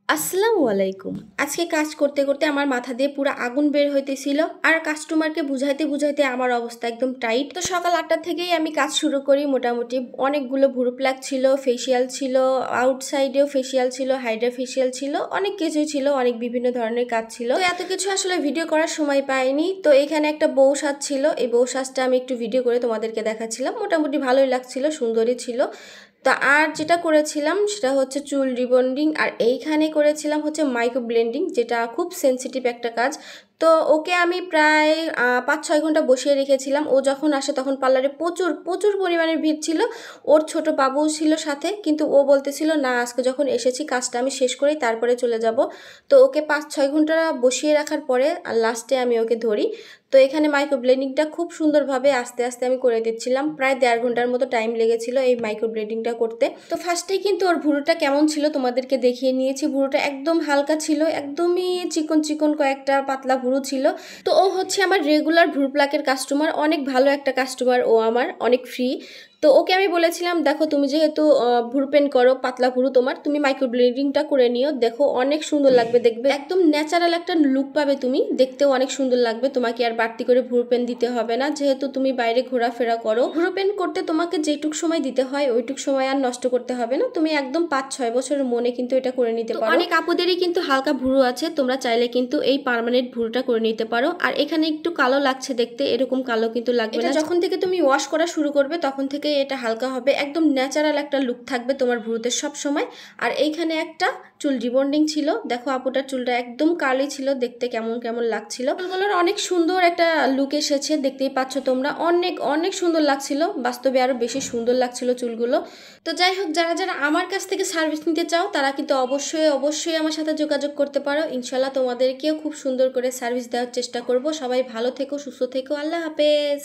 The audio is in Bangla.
আসসালামু আলাইকুম। আজকে কাজ করতে করতে আমার মাথা দিয়ে পুরো আগুন বের হইতেছিল আর কাস্টমারকে বুঝাইতে বুঝাইতে আমার অবস্থা একদম টাইট। তো সকাল 8টা থেকেই আমি কাজ শুরু করি। মোটামুটি অনেকগুলো ভুরু প্লাক ছিল, ফেসিয়াল ছিল, আউটসাইডেও ফেসিয়াল ছিল, হাইড্রা ফেসিয়াল ছিল, অনেক কিছুই ছিল, অনেক বিভিন্ন ধরনের কাজ ছিল। তো এত কিছু আসলে ভিডিও করার সময় পাইনি। তো এখানে একটা বউ সাজ ছিল, এই বউ সাজটা আমি একটু ভিডিও করে তোমাদেরকে দেখাচ্ছিলাম। মোটামুটি ভালোই লাগছিল, সুন্দরই ছিল। তো আর যেটা করেছিলাম সেটা হচ্ছে চুল রিবন্ডিং, আর এইখানে করেছিলাম হচ্ছে মাইক্রো ব্লেন্ডিং, যেটা খুব সেন্সিটিভ একটা কাজ। তো ওকে আমি প্রায় 5-6 ঘন্টা বসিয়ে রেখেছিলাম। ও যখন আসে তখন পার্লারে প্রচুর প্রচুর পরিমাণে ভিড় ছিল। ওর ছোট বাবু ছিল সাথে, কিন্তু ও বলতেছিল না, আজকে যখন এসেছি কাজটা আমি শেষ করেই তারপরে চলে যাব। তো ওকে 5-6 ঘন্টা বসিয়ে রাখার পরে আর লাস্টে আমি ওকে ধরি। তো এখানে মাইক্রো ব্লেডিংটা খুব সুন্দরভাবে আস্তে আস্তে আমি করে দিচ্ছিলাম। প্রায় 1.5 ঘন্টার মতো টাইম লেগেছিল এই মাইক্রো ব্লেডিংটা করতে। তো ফার্স্টেই কিন্তু ওর ভুরুটা কেমন ছিল তোমাদেরকে দেখিয়ে নিয়েছি। ভুরুটা একদম হালকা ছিল, একদমই চিকন চিকন কয়েকটা পাতলা ভুরু ছিল। তো ও হচ্ছে আমার রেগুলার ভুরু প্লাকের কাস্টমার, অনেক ভালো একটা কাস্টমার, ও আমার অনেক ফ্রি। তো ওকে আমি বলেছিলাম, দেখো তুমি যেহেতু ভুরু পেন করো, পাতলা ভুরু তোমার, তুমি মাইক্রো ব্লেডিংটা করে নিও, দেখো অনেক সুন্দর লাগবে, দেখবে একদম ন্যাচারাল একটা লুক পাবে তুমি, দেখতেও অনেক সুন্দর লাগবে। তোমাকে আর বাড়তি করে ভুরু পেন দিতে হবে না, যেহেতু তুমি বাইরে ঘোরাফেরা করো। ভুরু পেন করতে তোমাকে যেটুক সময় দিতে হয় ওইটুক সময় আর নষ্ট করতে হবে না। তুমি একদম 5-6 বছরের মনে কিন্তু এটা করে নিতে পারো। অনেক আপুদেরই কিন্তু হালকা ভুরু আছে, তোমরা চাইলে কিন্তু এই পার্মানেন্ট ভুরুটা করে নিতে পারো। আর এখানে একটু কালো লাগছে দেখতে, এরকম কালো কিন্তু লাগবে না। যখন থেকে তুমি ওয়াশ করা শুরু করবে তখন থেকে এটা হালকা হবে, একদম ন্যাচারাল একটা লুক থাকবে তোমার ভুরুতে সব সময়। আর এইখানে একটা চুল রিবন্ডিং ছিল, দেখো আপুটার চুলটা একদম কালি ছিল, দেখতে কেমন কেমন লাগছিল। চুলগুলোর অনেক সুন্দর একটা লুক এসেছে, দেখতেই পাচ্ছ তোমরা, অনেক অনেক সুন্দর লাগছিল, বাস্তবে আরো বেশি সুন্দর লাগছিল চুলগুলো। তো যাই হোক, যারা যারা আমার কাছ থেকে সার্ভিস নিতে চাও তারা কিন্তু অবশ্যই অবশ্যই আমার সাথে যোগাযোগ করতে পারো। ইনশাল্লাহ তোমাদেরকেও খুব সুন্দর করে সার্ভিস দেওয়ার চেষ্টা করব। সবাই ভালো থেকো, সুস্থ থেকো, আল্লাহ হাফেজ।